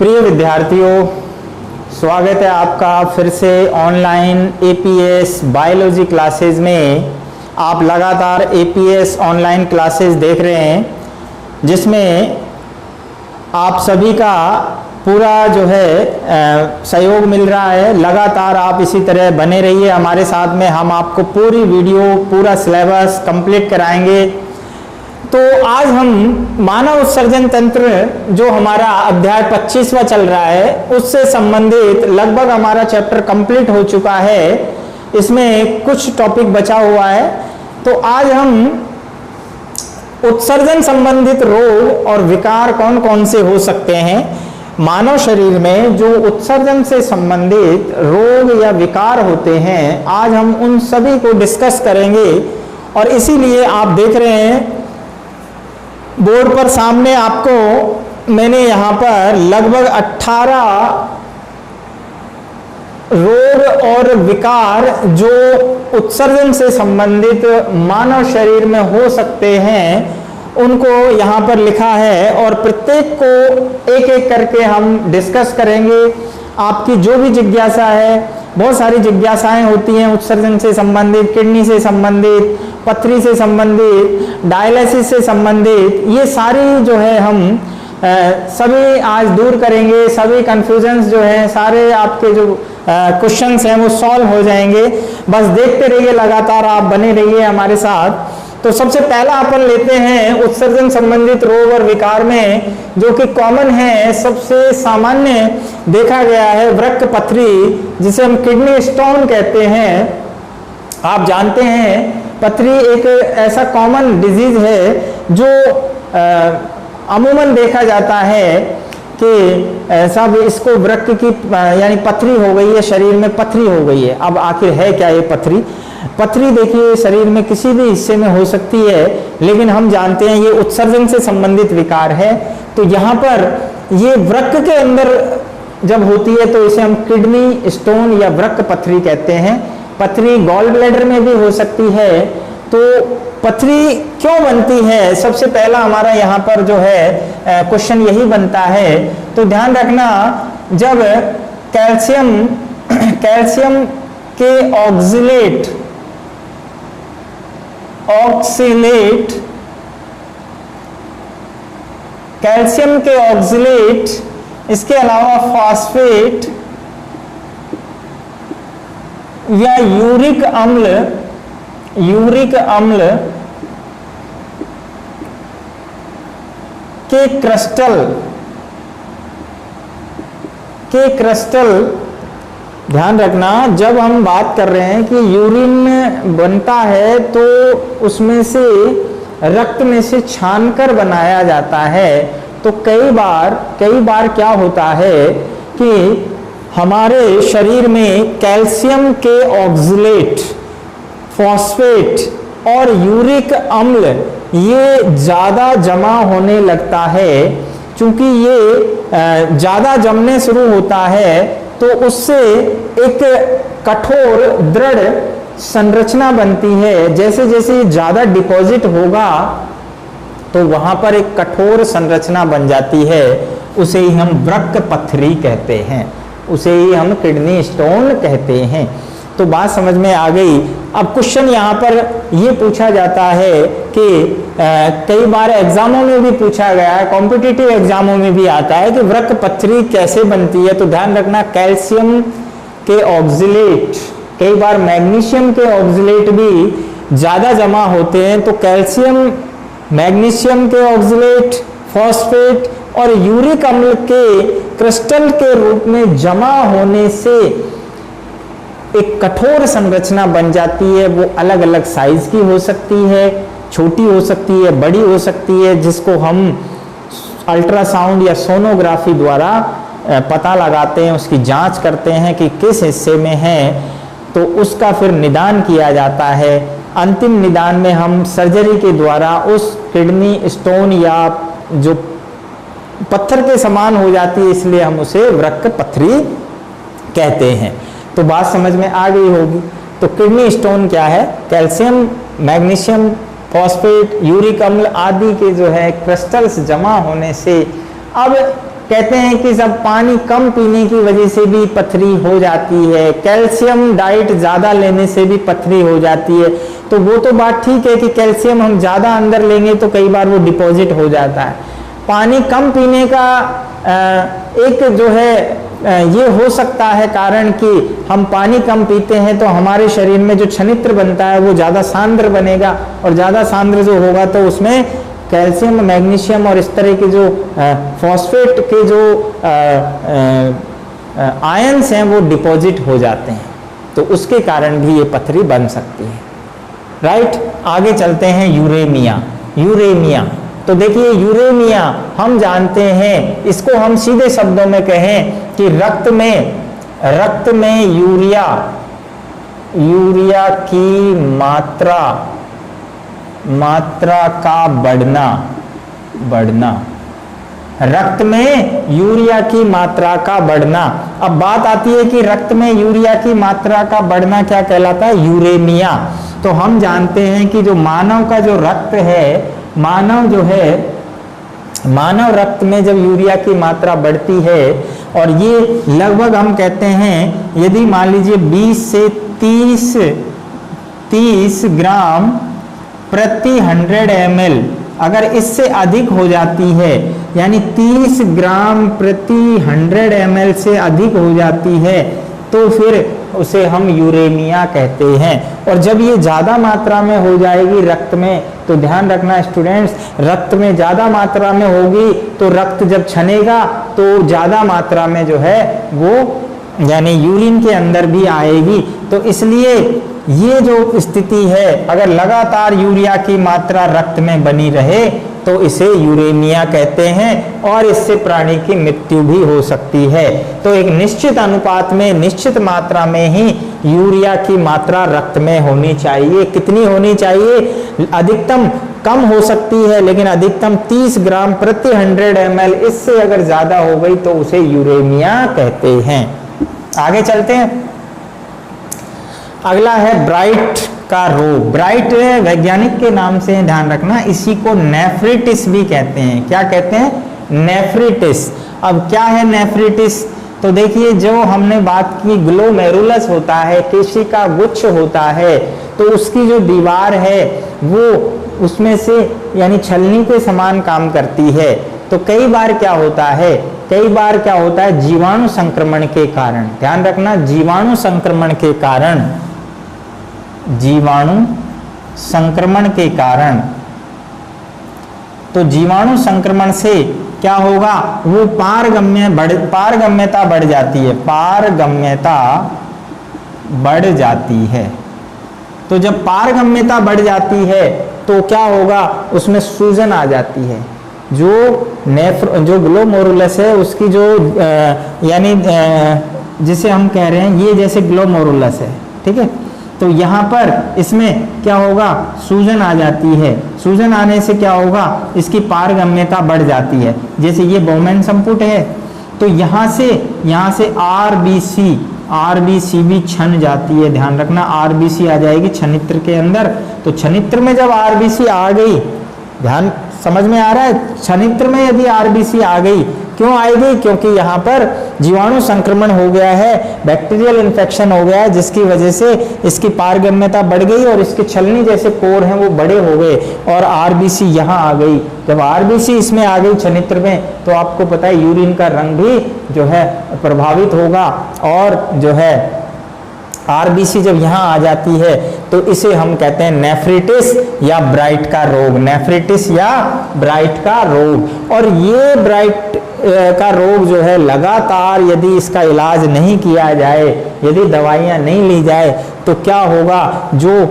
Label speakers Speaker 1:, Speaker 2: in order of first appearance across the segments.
Speaker 1: प्रिय विद्यार्थियों, स्वागत है आपका फिर से ऑनलाइन एपीएस बायोलॉजी क्लासेस में। आप लगातार एपीएस ऑनलाइन क्लासेस देख रहे हैं, जिसमें आप सभी का पूरा जो है सहयोग मिल रहा है। लगातार आप इसी तरह बने रहिए हमारे साथ में, हम आपको पूरी वीडियो पूरा सिलेबस कंप्लीट कराएंगे। तो आज हम मानव उत्सर्जन तंत्र जो हमारा अध्याय 25वां चल रहा है, उससे संबंधित लगभग हमारा चैप्टर कंप्लीट हो चुका है। इसमें कुछ टॉपिक बचा हुआ है। तो आज हम उत्सर्जन संबंधित रोग और विकार कौन कौन से हो सकते हैं, मानव शरीर में जो उत्सर्जन से संबंधित रोग या विकार होते हैं, आज हम उन सभी को डिस्कस करेंगे। और इसीलिए आप देख रहे हैं बोर्ड पर सामने आपको मैंने यहाँ पर लगभग 18 रोग और विकार जो उत्सर्जन से संबंधित मानव शरीर में हो सकते हैं, उनको यहाँ पर लिखा है और प्रत्येक को एक एक करके हम डिस्कस करेंगे। आपकी जो भी जिज्ञासा है, बहुत सारी जिज्ञासाएं होती हैं उत्सर्जन से संबंधित, किडनी से संबंधित, पथरी से संबंधित, डायलिसिस से संबंधित, ये सारी जो है हम सभी आज दूर करेंगे। सभी कंफ्यूजन्स जो है, सारे आपके जो क्वेश्चंस हैं वो सॉल्व हो जाएंगे। बस देखते रहिए, लगातार आप बने रहिए हमारे साथ। तो सबसे पहला अपन लेते हैं उत्सर्जन संबंधित रोग और विकार में, जो कि कॉमन है, सबसे सामान्य देखा गया है वृक्क पथरी, जिसे हम किडनी स्टोन कहते हैं। आप जानते हैं पथरी एक ऐसा कॉमन डिजीज है जो अमूमन देखा जाता है कि सब इसको वृक्क की यानी पथरी हो गई है, शरीर में पथरी हो गई है। अब आखिर है क्या ये पथरी? पथरी देखिए शरीर में किसी भी हिस्से में हो सकती है, लेकिन हम जानते हैं ये उत्सर्जन से संबंधित विकार है। तो यहाँ पर ये वृक्क के अंदर जब होती है तो इसे हम किडनी स्टोन या वृक्क पथरी कहते हैं। पथरी गॉल ब्लैडर में भी हो सकती है। तो पथरी क्यों बनती है, सबसे पहला हमारा यहाँ पर जो है क्वेश्चन यही बनता है। तो ध्यान रखना, जब कैल्शियम के ऑक्सिलेट कैल्शियम के ऑक्सिलेट, इसके अलावा फॉस्फेट या यूरिक अम्ल के क्रिस्टल, ध्यान रखना, जब हम बात कर रहे हैं कि यूरिन बनता है तो उसमें से रक्त में से छानकर बनाया जाता है। तो कई बार क्या होता है कि हमारे शरीर में कैल्शियम के ऑक्सिलेट, फॉस्फेट और यूरिक अम्ल ये ज़्यादा जमा होने लगता है। चूंकि ये ज़्यादा जमने शुरू होता है तो उससे एक कठोर दृढ़ संरचना बनती है। जैसे जैसे ज़्यादा डिपॉजिट होगा तो वहाँ पर एक कठोर संरचना बन जाती है। उसे ही हम वृक्क पथरी कहते हैं, उसे ही हम किडनी स्टोन कहते हैं। तो बात समझ में आ गई। अब क्वेश्चन यहाँ पर ये पूछा जाता है कि कई बार एग्जामों में भी पूछा गया है, कॉम्पिटिटिव एग्जामों में भी आता है कि वृक्क पथरी कैसे बनती है। तो ध्यान रखना, कैल्शियम के ऑक्सिलेट, कई बार मैग्नीशियम के ऑक्सिलेट भी ज़्यादा जमा होते हैं। तो कैल्शियम, मैग्नीशियम के ऑक्सिलेट, फॉस्फेट और यूरिक अम्ल के क्रिस्टल के रूप में जमा होने से एक कठोर संरचना बन जाती है। वो अलग अलग साइज की हो सकती है, छोटी हो सकती है, बड़ी हो सकती है, जिसको हम अल्ट्रासाउंड या सोनोग्राफी द्वारा पता लगाते हैं, उसकी जांच करते हैं कि किस हिस्से में है, तो उसका फिर निदान किया जाता है। अंतिम निदान में हम सर्जरी के द्वारा उस किडनी स्टोन या जो पत्थर के समान हो जाती है, इसलिए हम उसे वृक्क पथरी कहते हैं। तो बात समझ में आ गई होगी। तो किडनी स्टोन क्या है? कैल्शियम, मैग्नीशियम, फॉस्फेट, यूरिक अम्ल आदि के जो है क्रिस्टल्स जमा होने से अब कहते हैं कि सब पानी कम पीने की वजह से भी पथरी हो जाती है, कैल्शियम डाइट ज़्यादा लेने से भी पथरी हो जाती है। तो वो तो बात ठीक है कि कैल्शियम हम ज़्यादा अंदर लेंगे तो कई बार वो डिपॉजिट हो जाता है। पानी कम पीने का एक जो है ये हो सकता है कारण कि हम पानी कम पीते हैं तो हमारे शरीर में जो छनित्र बनता है वो ज़्यादा सांद्र बनेगा, और ज़्यादा सांद्र जो होगा तो उसमें कैल्शियम, मैग्नीशियम और इस तरह के जो फॉस्फेट के जो आयंस हैं वो डिपॉजिट हो जाते हैं, तो उसके कारण भी ये पथरी बन सकती है। राइट, आगे चलते हैं यूरेमिया। यूरेमिया तो देखिए, यूरेमिया हम जानते हैं, इसको हम सीधे शब्दों में कहें कि रक्त में यूरिया की मात्रा का बढ़ना, रक्त में यूरिया की मात्रा का बढ़ना। अब बात आती है कि रक्त में यूरिया की मात्रा का बढ़ना क्या कहलाता है? यूरेमिया। तो हम जानते हैं कि जो मानव का जो रक्त है, मानव रक्त में जब यूरिया की मात्रा बढ़ती है, और ये लगभग हम कहते हैं यदि मान लीजिए 20 से 30 ग्राम प्रति 100 ml, अगर इससे अधिक हो जाती है, यानी 30 ग्राम प्रति 100 ml से अधिक हो जाती है, तो फिर उसे हम यूरेमिया कहते हैं। और जब ये ज़्यादा मात्रा में हो जाएगी रक्त में, तो ध्यान रखना स्टूडेंट्स, रक्त में ज़्यादा मात्रा में होगी तो रक्त जब छनेगा तो ज़्यादा मात्रा में जो है वो यानी यूरिन के अंदर भी आएगी। तो इसलिए ये जो स्थिति है, अगर लगातार यूरिया की मात्रा रक्त में बनी रहे तो इसे यूरेमिया कहते हैं, और इससे प्राणी की मृत्यु भी हो सकती है। तो एक निश्चित अनुपात में, निश्चित मात्रा में ही यूरिया की मात्रा रक्त में होनी चाहिए। कितनी होनी चाहिए? अधिकतम कम हो सकती है, लेकिन अधिकतम 30 ग्राम प्रति 100 ml, इससे अगर ज्यादा हो गई तो उसे यूरेमिया कहते हैं। आगे चलते हैं, अगला है ब्राइट का रोग। ब्राइट वैज्ञानिक के नाम से ध्यान रखना, इसी को नेफ्रिटिस भी कहते हैं। क्या कहते हैं? नेफ्रिटिस। अब क्या है नेफ्रिटिस? तो देखिए, जो हमने बात की ग्लोमेरुलस होता है, केशिका गुच्छ होता है, तो उसकी जो दीवार है वो उसमें से यानी छलनी के समान काम करती है। तो कई बार क्या होता है, जीवाणु संक्रमण के कारण, ध्यान रखना, जीवाणु संक्रमण के कारण, तो जीवाणु संक्रमण से क्या होगा, वो पारगम्यता बढ़ जाती है, पारगम्यता बढ़ जाती है। तो जब पारगम्यता बढ़ जाती है तो क्या होगा, उसमें सूजन आ जाती है। जो ग्लोमेरुलस है उसकी जो यानी जिसे हम कह रहे हैं, ये जैसे ग्लोमेरुलस है, ठीक है। तो यहाँ पर इसमें क्या होगा, सूजन आ जाती है। सूजन आने से क्या होगा, इसकी पारगम्यता बढ़ जाती है। जैसे ये बोमेन संपुट है, तो यहाँ से आरबीसी भी छन जाती है। ध्यान रखना, आरबीसी आ जाएगी छनित्र के अंदर। तो छनित्र में जब आरबीसी आ गई, ध्यान समझ में आ रहा है, छनित्र में यदि आरबीसी आ गई, क्यों आएगी, क्योंकि यहाँ पर जीवाणु संक्रमण हो गया है, बैक्टीरियल इन्फेक्शन हो गया है, जिसकी वजह से इसकी पारगम्यता बढ़ गई और इसके छलनी जैसे कोर हैं वो बड़े हो गए और आरबीसी यहाँ आ गई। जब आरबीसी इसमें आ गई छनित्र में, तो आपको पता है यूरिन का रंग भी जो है प्रभावित होगा, और जो है आरबीसी जब यहाँ आ जाती है तो इसे हम कहते हैं नेफ्रिटिस या ब्राइट का रोग, नेफ्रिटिस या ब्राइट का रोग। और ये ब्राइट का रोग जो है, लगातार यदि इसका इलाज नहीं किया जाए, यदि दवाइयाँ नहीं ली जाए, तो क्या होगा, जो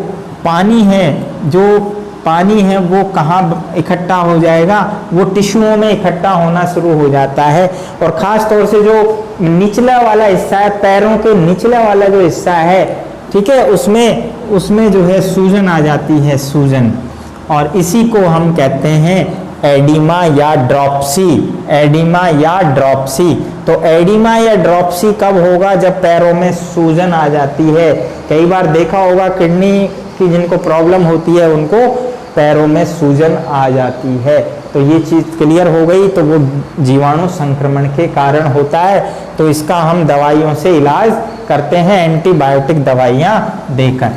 Speaker 1: पानी है वो कहाँ इकट्ठा हो जाएगा, वो टिश्यूओं में इकट्ठा होना शुरू हो जाता है। और ख़ास तौर से जो निचला वाला हिस्सा है, पैरों के निचला वाला जो हिस्सा है, ठीक है, उसमें जो है सूजन आ जाती है, सूजन। और इसी को हम कहते हैं एडिमा या ड्रॉप्सी, एडिमा या ड्रॉप्सी। तो एडिमा या ड्रॉप्सी कब होगा, जब पैरों में सूजन आ जाती है। कई बार देखा होगा किडनी की जिनको प्रॉब्लम होती है उनको पैरों में सूजन आ जाती है। तो ये चीज़ क्लियर हो गई। तो वो जीवाणु संक्रमण के कारण होता है, तो इसका हम दवाइयों से इलाज करते हैं, एंटीबायोटिक दवाइयाँ देकर।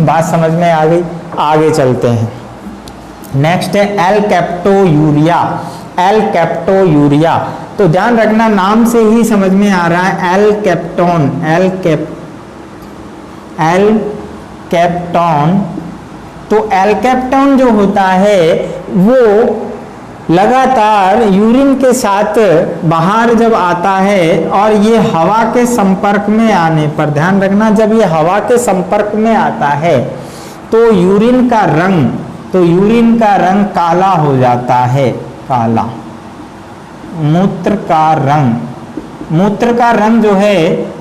Speaker 1: बात समझ में आ गई। आगे चलते हैं। नेक्स्ट है एलकेप्टोयूरिया। एलकेप्टोयूरिया, तो ध्यान रखना नाम से ही समझ में आ रहा है एलकेप्टोन, एलकेप्टोन। तो एलकेप्टोन जो होता है वो लगातार यूरिन के साथ बाहर जब आता है और ये हवा के संपर्क में आने पर, ध्यान रखना जब ये हवा के संपर्क में आता है तो यूरिन का रंग काला हो जाता है, काला। मूत्र का रंग जो है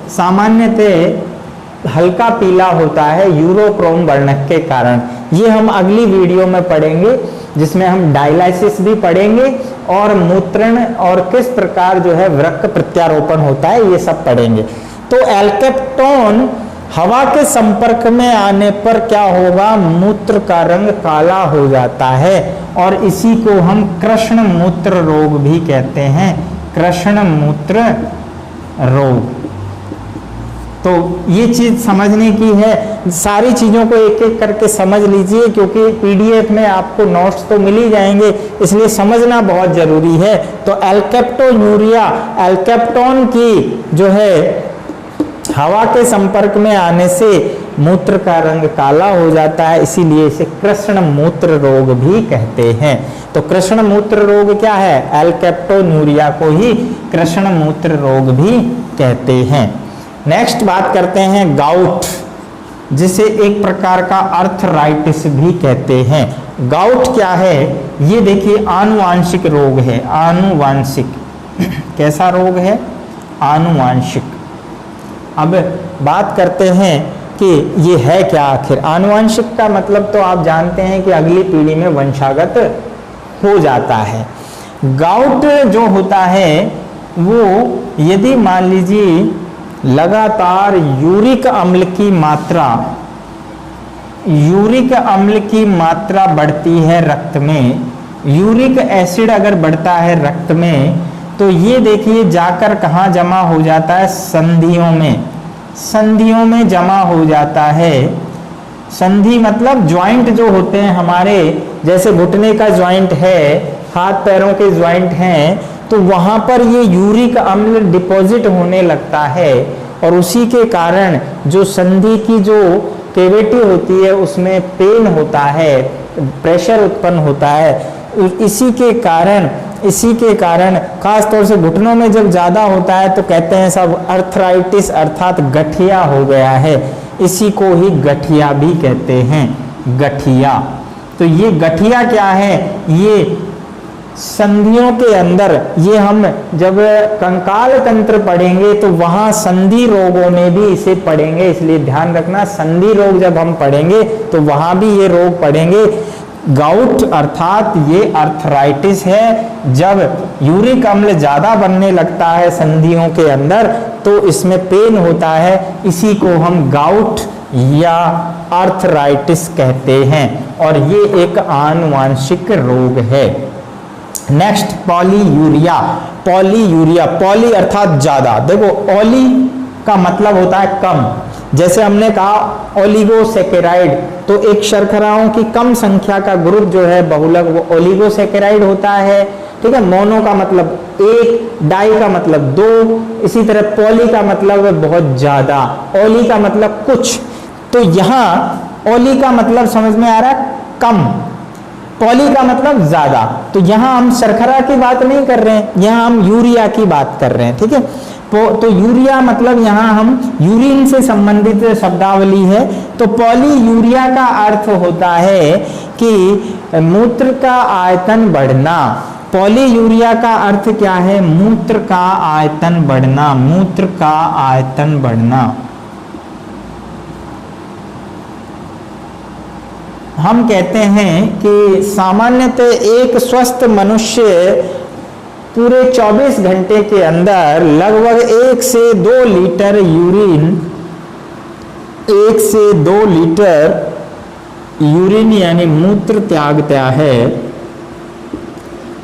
Speaker 1: सामान्यतः हल्का पीला होता है यूरोक्रोम वर्णक के कारण। ये हम अगली वीडियो में पढ़ेंगे, जिसमें हम डायलिसिस भी पढ़ेंगे और मूत्रण और किस प्रकार जो है वृक्क प्रत्यारोपण होता है, ये सब पढ़ेंगे। तो एलकेप्टोन हवा के संपर्क में आने पर क्या होगा, मूत्र का रंग काला हो जाता है और इसी को हम कृष्ण मूत्र रोग भी कहते हैं, कृष्ण मूत्र रोग। तो ये चीज समझने की है, सारी चीजों को एक एक करके समझ लीजिए, क्योंकि पीडीएफ में आपको नोट्स तो मिल ही जाएंगे, इसलिए समझना बहुत जरूरी है। तो एलकेप्टोयूरिया, एलकेप्टोन की जो है हवा के संपर्क में आने से मूत्र का रंग काला हो जाता है, इसीलिए इसे कृष्ण मूत्र रोग भी कहते हैं। तो कृष्ण मूत्र रोग क्या है, एलकेप्टोयूरिया को ही कृष्ण मूत्र रोग भी कहते हैं। नेक्स्ट बात करते हैं गाउट, जिसे एक प्रकार का अर्थराइटिस भी कहते हैं। गाउट क्या है, ये देखिए आनुवांशिक रोग है, आनुवांशिक। कैसा रोग है, आनुवांशिक। अब बात करते हैं कि ये है क्या आखिर। आनुवांशिक का मतलब तो आप जानते हैं कि अगली पीढ़ी में वंशागत हो जाता है। गाउट जो होता है वो यदि मान लीजिए लगातार यूरिक अम्ल की मात्रा बढ़ती है रक्त में, यूरिक एसिड अगर बढ़ता है रक्त में, तो ये देखिए जाकर कहाँ जमा हो जाता है, संधियों में जमा हो जाता है। संधि मतलब ज्वाइंट जो होते हैं हमारे, जैसे घुटने का ज्वाइंट है, हाथ पैरों के ज्वाइंट हैं, तो वहां पर ये यूरिक अम्ल डिपॉजिट होने लगता है और उसी के कारण जो संधि की जो कैविटी होती है उसमें पेन होता है, प्रेशर उत्पन्न होता है। इसी के कारण खास तौर से घुटनों में जब ज्यादा होता है तो कहते हैं सब अर्थराइटिस अर्थात गठिया हो गया है, इसी को ही गठिया भी कहते हैं, गठिया। तो ये गठिया क्या है, ये संधियों के अंदर, ये हम जब कंकाल तंत्र पढ़ेंगे तो वहां संधि रोगों में भी इसे पढ़ेंगे, इसलिए ध्यान रखना संधि रोग जब हम पढ़ेंगे तो वहां भी ये रोग पढ़ेंगे। गाउट अर्थात ये अर्थराइटिस है, जब यूरिक अम्ल ज्यादा बनने लगता है संधियों के अंदर तो इसमें पेन होता है, इसी को हम गाउट या अर्थराइटिस कहते हैं और ये एक आनुवांशिक रोग है। Next polyuria. पॉलीयूरिया, पॉली अर्थात ज्यादा, देखो ओली का मतलब होता है कम, जैसे हमने कहा ओलिगोसेकेराइड, तो एक शर्कराओं की कम संख्या का ग्रुप जो है बहुलक वो ओलिगोसेकेराइड होता है, ठीक है। मोनो का मतलब एक, डाई का मतलब दो, इसी तरह पॉली का मतलब बहुत ज्यादा, ओली का मतलब कुछ। तो यहाँ ओली का मतलब समझ में आ रहा है कम, पॉली का मतलब ज्यादा। तो यहाँ हम शर्करा की बात नहीं कर रहे हैं, यहाँ हम यूरिया की बात कर रहे हैं, ठीक है। तो यूरिया मतलब यहाँ हम यूरिन से संबंधित शब्दावली है। तो पॉलीयूरिया का अर्थ होता है कि मूत्र का आयतन बढ़ना। पॉलीयूरिया का अर्थ क्या है, मूत्र का आयतन बढ़ना, मूत्र का आयतन बढ़ना। हम कहते हैं कि सामान्यतः एक स्वस्थ मनुष्य पूरे 24 घंटे के अंदर लगभग 1 से 2 लीटर यूरिन, 1 से 2 लीटर यूरिन यानी मूत्र त्यागता है,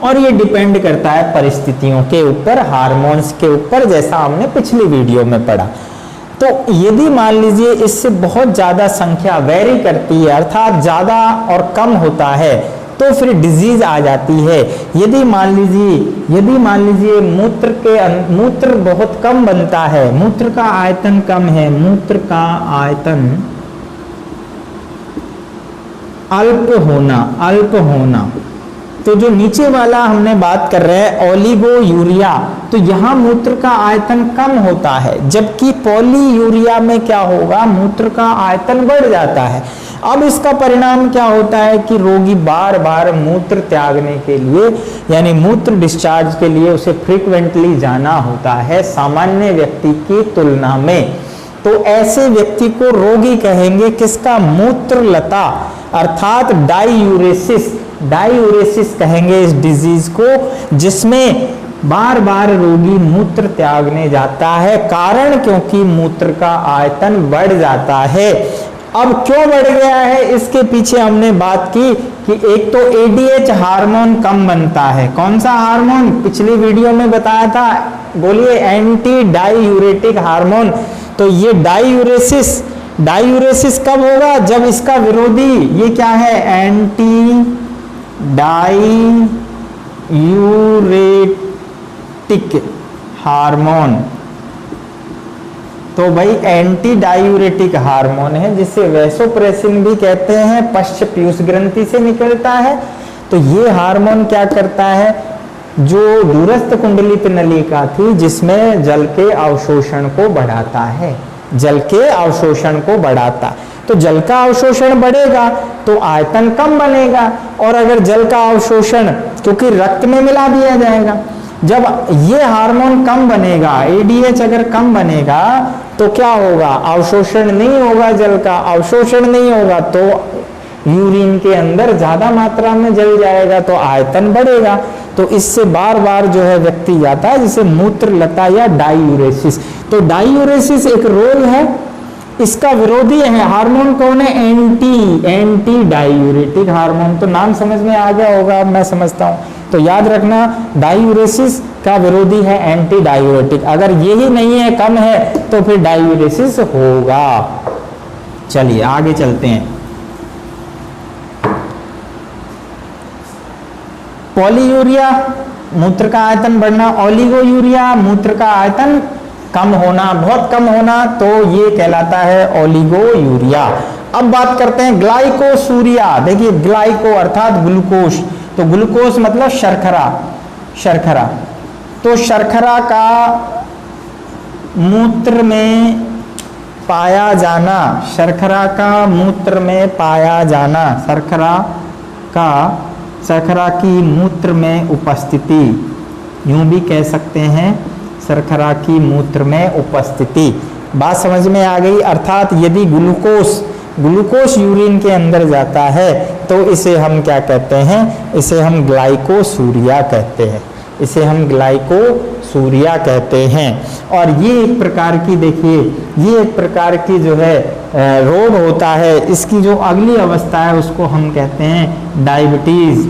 Speaker 1: और ये डिपेंड करता है परिस्थितियों के ऊपर, हार्मोन्स के ऊपर, जैसा हमने पिछली वीडियो में पढ़ा। तो यदि मान लीजिए इससे बहुत ज़्यादा संख्या वेरी करती है, अर्थात ज़्यादा और कम होता है, तो फिर डिजीज आ जाती है। यदि मान लीजिए मूत्र बहुत कम बनता है, मूत्र का आयतन कम है, मूत्र का आयतन अल्प होना, तो जो नीचे वाला हमने बात कर रहे हैं ओलिगोयूरिया, तो यहाँ मूत्र का आयतन कम होता है, जबकि पॉलीयूरिया में क्या होगा, मूत्र का आयतन बढ़ जाता है। अब इसका परिणाम क्या होता है कि रोगी बार बार मूत्र त्यागने के लिए, यानी मूत्र डिस्चार्ज के लिए उसे फ्रीक्वेंटली जाना होता है सामान्य व्यक्ति की तुलना में। तो ऐसे व्यक्ति को रोगी कहेंगे किसका, मूत्रलता, अर्थात डाइयूरेसिस कहेंगे इस डिजीज को, जिसमें बार बार रोगी मूत्र त्यागने जाता है। कारण क्योंकि मूत्र का आयतन बढ़ जाता है। अब क्यों बढ़ गया है, इसके पीछे हमने बात की कि एक तो एडीएच हार्मोन कम बनता है। कौन सा हार्मोन, पिछली वीडियो में बताया था, बोलिए, एंटी डाइयूरेटिक हार्मोन। तो ये डाइयूरेसिस कब होगा, जब इसका विरोधी, ये क्या है, एंटी डाइयूरेटिक हार्मोन। तो भाई एंटी डाइयूरेटिक हार्मोन है, जिसे वैसोप्रेसिन भी कहते हैं, पश्च पीयूष ग्रंथि से निकलता है। तो ये हार्मोन क्या करता है, जो दूरस्थ कुंडलित नलिका थी जिसमें जल के अवशोषण को बढ़ाता है, जल के अवशोषण को बढ़ाता। तो जल का अवशोषण बढ़ेगा तो आयतन कम बनेगा, और अगर जल का अवशोषण, क्योंकि रक्त में मिला दिया जाएगा, जब ये हार्मोन कम बनेगा, एडीएच अगर कम बनेगा तो क्या होगा, अवशोषण नहीं होगा, जल का अवशोषण नहीं होगा तो यूरिन के अंदर ज्यादा मात्रा में जल जाएगा, तो आयतन बढ़ेगा। तो इससे बार बार जो है व्यक्ति जाता है, जिसे मूत्रलता या डाइयूरेसिस। तो डाइयूरेसिस एक रोग है, इसका विरोधी है हार्मोन कौन है, एंटी डाइयूरेटिक हार्मोन। तो नाम समझ में आ गया होगा, मैं समझता हूं। तो याद रखना, डाइयूरेसिस का विरोधी है एंटी डाइयूरेटिक। अगर यही नहीं है, कम है, तो फिर डाइयूरेसिस होगा। चलिए आगे चलते हैं। पॉलीयूरिया, मूत्र का आयतन बढ़ना, ओलिगोयूरिया, मूत्र का आयतन कम होना, बहुत कम होना, तो ये कहलाता है ओलिगोयूरिया। अब बात करते हैं ग्लाइकोसूरिया। देखिए, ग्लाइको अर्थात ग्लूकोज, तो ग्लूकोज मतलब शर्करा। तो शर्करा का मूत्र में पाया जाना, शर्करा का मूत्र में पाया जाना, शर्करा की मूत्र में उपस्थिति, यूं भी कह सकते हैं शर्करा की मूत्र में उपस्थिति। बात समझ में आ गई। अर्थात यदि ग्लूकोज यूरिन के अंदर जाता है तो इसे हम क्या कहते हैं, इसे हम ग्लाइकोसूरिया कहते हैं, इसे हम ग्लाइकोसूरिया कहते हैं। और ये एक प्रकार की, देखिए, ये एक प्रकार की जो है रोग होता है। इसकी जो अगली अवस्था है उसको हम कहते हैं डायबिटीज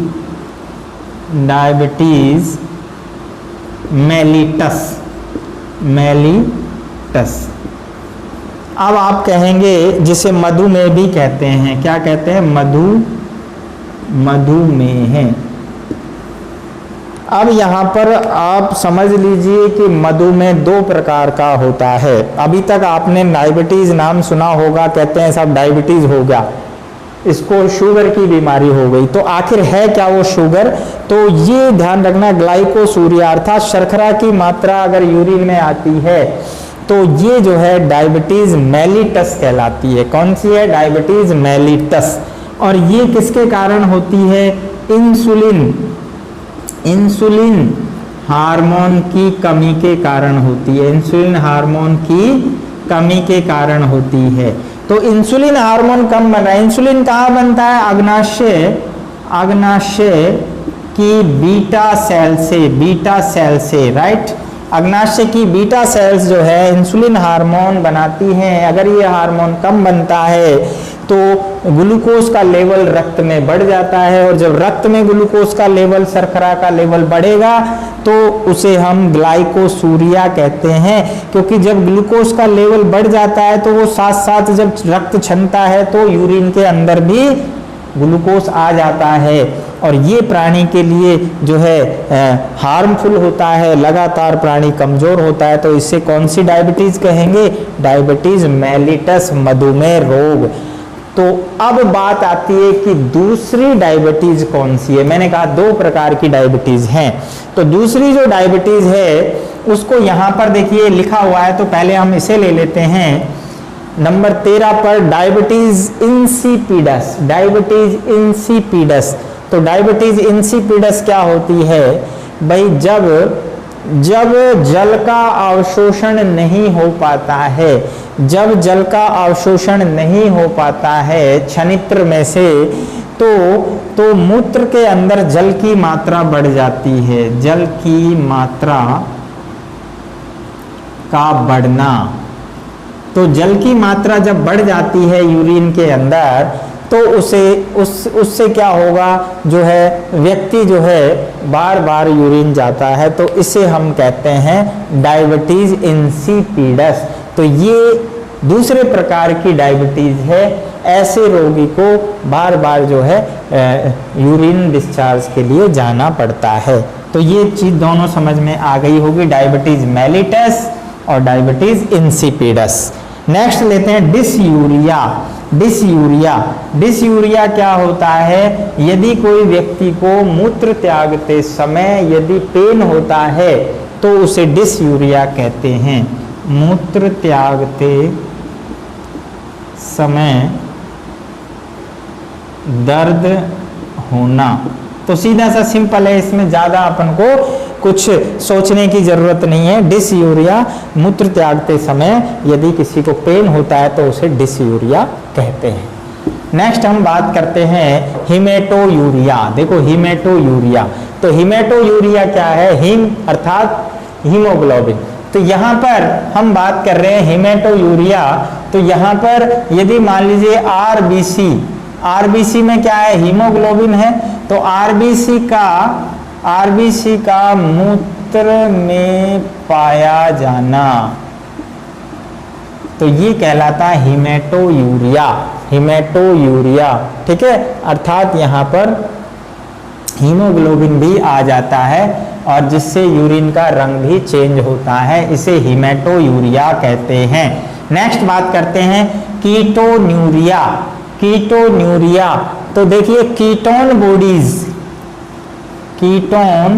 Speaker 1: मेलिटस। अब आप कहेंगे, जिसे मधुमेह भी कहते हैं, क्या कहते हैं, मधुमेह। अब यहाँ पर आप समझ लीजिए कि मधुमेह दो प्रकार का होता है। अभी तक आपने डायबिटीज नाम सुना होगा, कहते हैं सब डायबिटीज हो गया, इसको शुगर की बीमारी हो गई। तो आखिर है क्या वो शुगर, तो ये ध्यान रखना, ग्लाइकोसूरिया अर्थात शर्करा की मात्रा अगर यूरिन में आती है तो ये जो है डायबिटीज मेलिटस कहलाती है। कौन सी है, डायबिटीज मेलिटस। और ये किसके कारण होती है, इंसुलिन हार्मोन की कमी के कारण होती है, इंसुलिन हार्मोन की कमी के कारण होती है। तो इंसुलिन हार्मोन कम बन रहा है। इंसुलिन कहाँ बनता है, अग्नाशय की बीटा सेल से, राइट। अग्नाशय की बीटा सेल्स जो है इंसुलिन हार्मोन बनाती हैं। अगर ये हार्मोन कम बनता है तो ग्लूकोज का लेवल रक्त में बढ़ जाता है, और जब रक्त में ग्लूकोज का लेवल, शर्करा का लेवल बढ़ेगा तो उसे हम ग्लाइकोसूरिया कहते हैं, क्योंकि जब ग्लूकोज का लेवल बढ़ जाता है तो वो साथ साथ जब रक्त छनता है तो यूरिन के अंदर भी ग्लूकोज आ जाता है, और ये प्राणी के लिए जो है हार्मफुल होता है, लगातार प्राणी कमजोर होता है। तो इससे कौन सी डायबिटीज कहेंगे? डायबिटीज मेलिटस, मधुमेह रोग। तो अब बात आती है कि दूसरी डायबिटीज कौन सी है। मैंने कहा 2 प्रकार की डायबिटीज हैं, तो दूसरी जो डायबिटीज है उसको यहां पर देखिए लिखा हुआ है, तो पहले हम इसे ले लेते हैं। नंबर 13 पर डायबिटीज इंसिपिडस, डायबिटीज इंसिपिडस। तो डायबिटीज इंसिपिडस क्या होती है भाई? जब जल का अवशोषण नहीं हो पाता है, जब जल का अवशोषण नहीं हो पाता है छनित्र में से, तो मूत्र के अंदर जल की मात्रा बढ़ जाती है। जल की मात्रा का बढ़ना, तो जल की मात्रा जब बढ़ जाती है यूरिन के अंदर, तो उससे क्या होगा, जो है व्यक्ति जो है बार बार यूरिन जाता है, तो इसे हम कहते हैं डायबिटीज इंसिपिडस। तो ये दूसरे प्रकार की डायबिटीज है। ऐसे रोगी को बार बार जो है यूरिन डिस्चार्ज के लिए जाना पड़ता है। तो ये चीज दोनों समझ में आ गई होगी, डायबिटीज मेलिटस और डायबिटीज इंसिपिडस। नेक्स्ट लेते हैं डिसयूरिया। डिसयूरिया, डिसयूरिया क्या होता है? यदि कोई व्यक्ति को मूत्र त्यागते समय यदि पेन होता है तो उसे डिसयूरिया कहते हैं। मूत्र त्यागते समय दर्द होना, तो सीधा सा सिंपल है, इसमें ज्यादा अपन को कुछ सोचने की जरूरत नहीं है। डिसयूरिया, मूत्र त्यागते समय यदि किसी को पेन होता है तो उसे डिसयूरिया कहते हैं। नेक्स्ट हम बात करते हैं हिमेटोयूरिया। देखो हिमेटोयूरिया, तो हिमेटोयूरिया क्या है? हिम अर्थात हीमोग्लोबिन। तो यहाँ पर हम बात कर रहे हैं हिमेटोयूरिया। तो यहाँ पर यदि मान लीजिए आरबीसी, आरबीसी में क्या है? हीमोग्लोबिन है। तो आरबीसी का मूत्र में पाया जाना, तो ये कहलाता है हिमेटोयूरिया। हिमेटोयूरिया, ठीक है, अर्थात यहाँ पर हीमोग्लोबिन भी आ जाता है और जिससे यूरिन का रंग भी चेंज होता है, इसे हिमेटोयूरिया कहते हैं। नेक्स्ट बात करते हैं कीटोन्यूरिया। कीटोन्यूरिया, तो देखिए कीटोन बॉडीज, कीटोन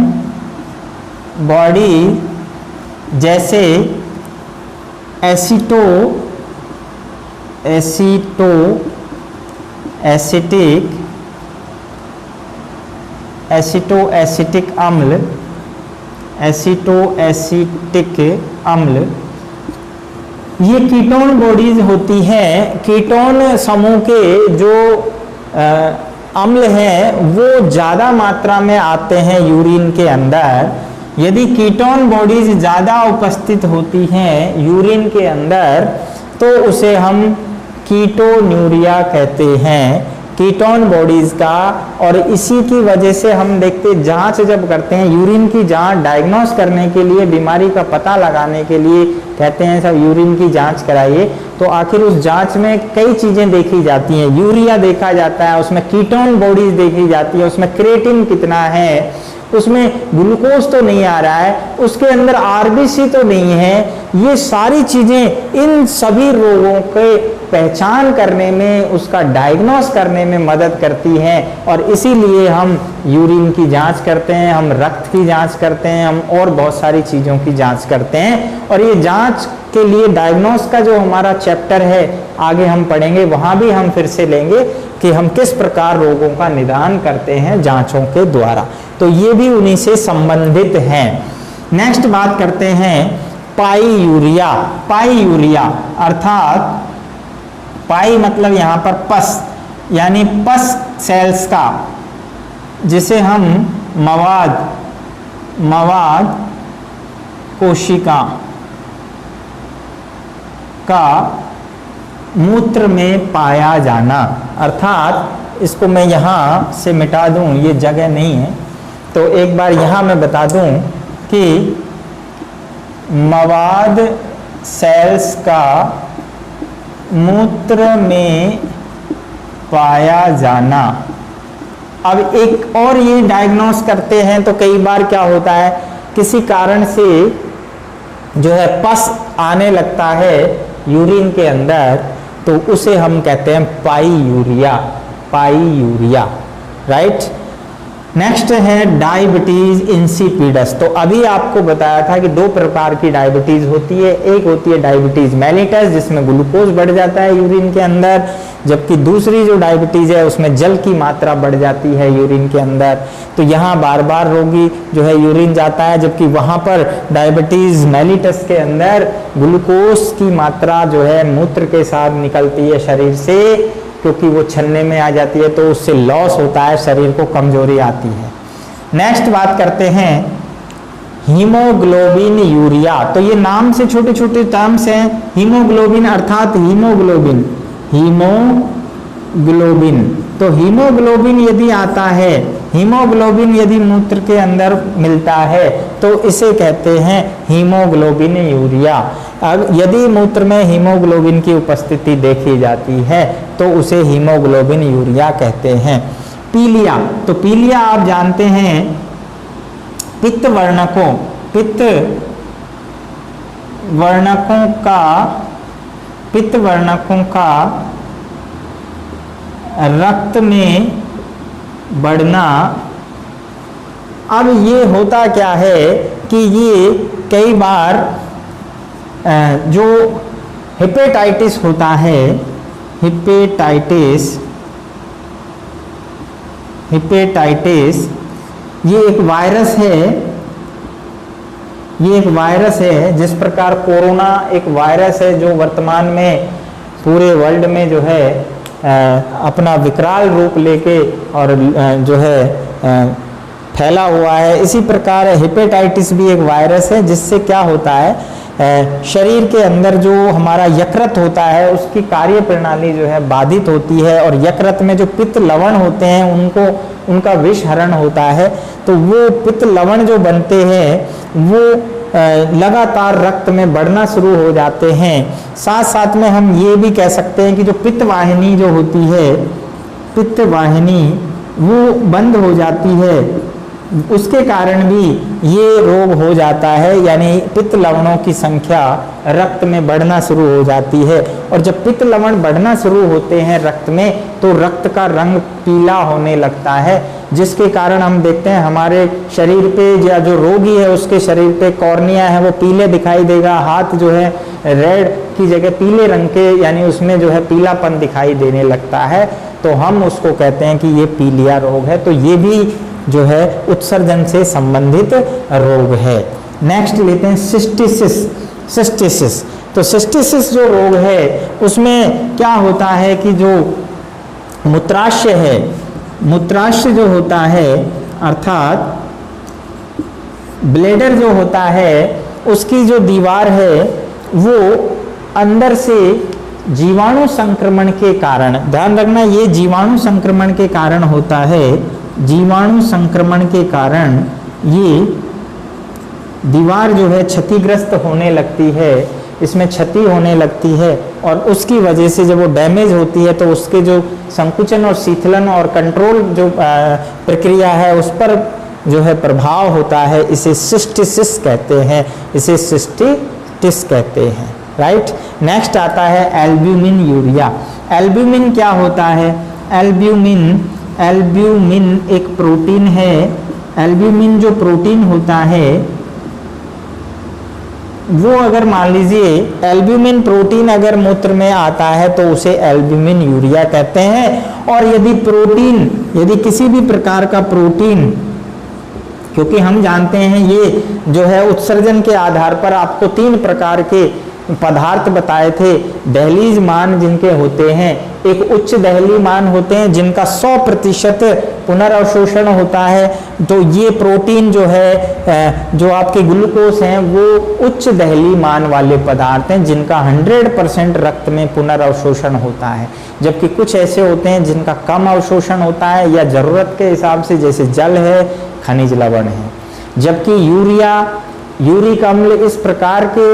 Speaker 1: बॉडी जैसे एसिटिक अम्ल, एसिटिक अम्ल, ये कीटोन बॉडीज होती हैं। कीटोन समूह के जो अम्ल हैं वो ज़्यादा मात्रा में आते हैं यूरिन के अंदर। यदि कीटोन बॉडीज ज़्यादा उपस्थित होती हैं यूरिन के अंदर तो उसे हम कीटोन्यूरिया कहते हैं, कीटोन बॉडीज का। और इसी की वजह से हम देखते जांच जब करते हैं, यूरिन की जांच डायग्नोस करने के लिए, बीमारी का पता लगाने के लिए कहते हैं सब यूरिन की जांच कराइए, तो आखिर उस जांच में कई चीजें देखी जाती हैं। यूरिया देखा जाता है, उसमें कीटोन बॉडीज देखी जाती है, उसमें क्रिएटिन कितना है, उसमें ग्लूकोज तो नहीं आ रहा है, उसके अंदर आरबीसी तो नहीं है। ये सारी चीजें इन सभी रोगों के पहचान करने में, उसका डायग्नोस करने में मदद करती हैं। और इसीलिए हम यूरिन की जांच करते हैं, हम रक्त की जांच करते हैं, हम और बहुत सारी चीज़ों की जांच करते हैं। और ये जांच के लिए डायग्नोस का जो हमारा चैप्टर है आगे हम पढ़ेंगे, वहाँ भी हम फिर से लेंगे कि हम किस प्रकार रोगों का निदान करते हैं जांचों के द्वारा। तो ये भी उन्हीं से संबंधित हैं। नेक्स्ट बात करते हैं पाईयूरिया। पाईयूरिया अर्थात पाई मतलब यहाँ पर पस, यानी पस सेल्स का, जिसे हम मवाद कोशिका का मूत्र में पाया जाना, अर्थात इसको मैं यहाँ से मिटा दूँ, ये जगह नहीं है, तो एक बार यहाँ मैं बता दूँ कि मवाद सेल्स का मूत्र में पाया जाना। अब एक और ये डायग्नोस करते हैं तो कई बार क्या होता है, किसी कारण से जो है पस आने लगता है यूरिन के अंदर, तो उसे हम कहते हैं पाईयूरिया, पाईयूरिया, राइट। नेक्स्ट है डायबिटीज इंसिपिडस। तो अभी आपको बताया था कि दो प्रकार की डायबिटीज होती है, एक होती है डायबिटीज मेलिटस जिसमें ग्लूकोज बढ़ जाता है यूरिन के अंदर, जबकि दूसरी जो डायबिटीज है उसमें जल की मात्रा बढ़ जाती है यूरिन के अंदर। तो यहाँ बार बार रोगी जो है यूरिन जाता है, जबकि वहाँ पर डायबिटीज मेलिटस के अंदर ग्लूकोज की मात्रा जो है मूत्र के साथ निकलती है शरीर से, क्योंकि वो छन्ने में आ जाती है, तो उससे लॉस होता है, शरीर को कमजोरी आती है। नेक्स्ट बात करते हैं हीमोग्लोबिन यूरिया। तो ये नाम से छोटे छोटे टर्म्स हैं। हीमोग्लोबिन अर्थात हीमोग्लोबिन, हीमोग्लोबिन। तो हीमोग्लोबिन यदि आता है, हीमोग्लोबिन यदि मूत्र के अंदर मिलता है तो इसे कहते हैं हीमोग्लोबिन यूरिया। अब यदि मूत्र में हीमोग्लोबिन की उपस्थिति देखी जाती है तो उसे हीमोग्लोबिन यूरिया कहते हैं। पीलिया, तो पीलिया आप जानते हैं पित्त वर्णकों का रक्त में बढ़ना। अब ये होता क्या है कि ये कई बार जो हेपेटाइटिस होता है, हेपेटाइटिस ये एक वायरस है, ये एक वायरस है। जिस प्रकार कोरोना एक वायरस है जो वर्तमान में पूरे वर्ल्ड में जो है अपना विकराल रूप लेके और जो है फैला हुआ है, इसी प्रकार हेपेटाइटिस भी एक वायरस है जिससे क्या होता है, शरीर के अंदर जो हमारा यकृत होता है उसकी कार्य प्रणाली जो है बाधित होती है, और यकृत में जो पित्त लवण होते हैं उनका विष हरण होता है। तो वो पित्त लवण जो बनते हैं वो लगातार रक्त में बढ़ना शुरू हो जाते हैं। साथ साथ में हम ये भी कह सकते हैं कि जो पित्त वाहिनी जो होती है, पित्त वाहिनी वो बंद हो जाती है, उसके कारण भी ये रोग हो जाता है, यानी पित्त लवणों की संख्या रक्त में बढ़ना शुरू हो जाती है। और जब पित्त लवण बढ़ना शुरू होते हैं रक्त में तो रक्त का रंग पीला होने लगता है, जिसके कारण हम देखते हैं हमारे शरीर पे या जो रोगी है उसके शरीर पे कॉर्निया है वो पीले दिखाई देगा, हाथ जो है रेड की जगह पीले रंग के यानी उसमें जो है पीलापन दिखाई देने लगता है, तो हम उसको कहते हैं कि ये पीलिया रोग है। तो ये भी जो है उत्सर्जन से संबंधित रोग है। नेक्स्ट लेते हैं सिस्टिसिस। तो सिस्टिसिस जो रोग है उसमें क्या होता है कि जो मूत्राशय है, मूत्राशय जो होता है अर्थात ब्लैडर जो होता है उसकी जो दीवार है वो अंदर से जीवाणु संक्रमण के कारण, ध्यान रखना ये जीवाणु संक्रमण के कारण होता है, जीवाणु संक्रमण के कारण ये दीवार जो है क्षतिग्रस्त होने लगती है, इसमें क्षति होने लगती है, और उसकी वजह से जब वो डैमेज होती है तो उसके जो संकुचन और शीतलन और कंट्रोल जो प्रक्रिया है उस पर जो है प्रभाव होता है। इसे सिस्टिसिस कहते हैं, इसे सिस्टिटिस कहते हैं, राइट। नेक्स्ट आता है एल्ब्यूमिन यूरिया। एल्ब्यूमिन क्या होता है? एल्ब्यूमिन एक प्रोटीन है। एल्ब्यूमिन जो प्रोटीन होता है वो अगर मान लीजिए एल्ब्यूमिन प्रोटीन अगर मूत्र में आता है तो उसे एल्ब्यूमिन यूरिया कहते हैं। और यदि किसी भी प्रकार का प्रोटीन, क्योंकि हम जानते हैं ये जो है उत्सर्जन के आधार पर आपको 3 प्रकार के पदार्थ बताए थे, दहलीज मान जिनके होते हैं, एक उच्च दहली मान होते हैं जिनका 100% पुनर्अवशोषण होता है। तो ये प्रोटीन जो है, जो आपके ग्लूकोज हैं, वो उच्च दहली मान वाले पदार्थ हैं जिनका 100% रक्त में पुनर्अवशोषण होता है। जबकि कुछ ऐसे होते हैं जिनका कम अवशोषण होता है या जरूरत के हिसाब से, जैसे जल है, खनिज लवण है। जबकि यूरिक अम्ल इस प्रकार के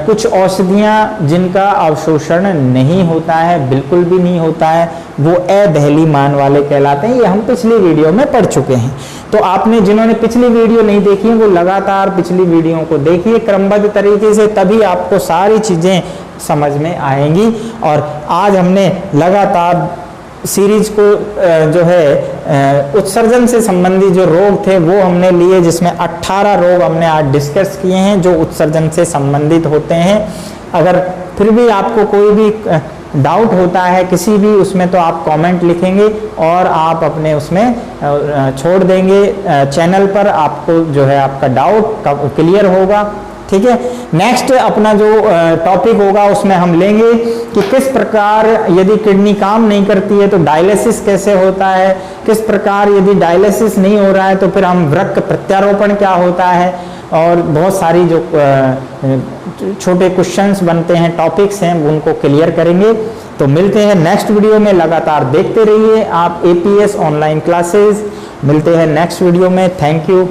Speaker 1: कुछ औषधियां जिनका अवशोषण नहीं होता है, बिल्कुल भी नहीं होता है, वो अदहली मान वाले कहलाते हैं। ये हम पिछली वीडियो में पढ़ चुके हैं। तो आपने जिन्होंने पिछली वीडियो नहीं देखी है वो लगातार पिछली वीडियो को देखिए क्रमबद्ध तरीके से, तभी आपको सारी चीजें समझ में आएंगी। और आज हमने लगातार सीरीज को जो है उत्सर्जन से संबंधित जो रोग थे वो हमने लिए, जिसमें 18 रोग हमने आज डिस्कस किए हैं जो उत्सर्जन से संबंधित होते हैं। अगर फिर भी आपको कोई भी डाउट होता है किसी भी उसमें, तो आप कमेंट लिखेंगे और आप अपने उसमें छोड़ देंगे चैनल पर, आपको जो है आपका डाउट क्लियर होगा। ठीक है, नेक्स्ट अपना जो टॉपिक होगा उसमें हम लेंगे कि किस प्रकार यदि किडनी काम नहीं करती है तो डायलिसिस कैसे होता है, किस प्रकार यदि डायलिसिस नहीं हो रहा है तो फिर हम वृक्क प्रत्यारोपण क्या होता है, और बहुत सारी जो छोटे क्वेश्चंस बनते हैं, टॉपिक्स हैं, उनको क्लियर करेंगे। तो मिलते हैं नेक्स्ट वीडियो में, लगातार देखते रहिए आप APS ऑनलाइन क्लासेस। मिलते हैं नेक्स्ट वीडियो में। Thank you.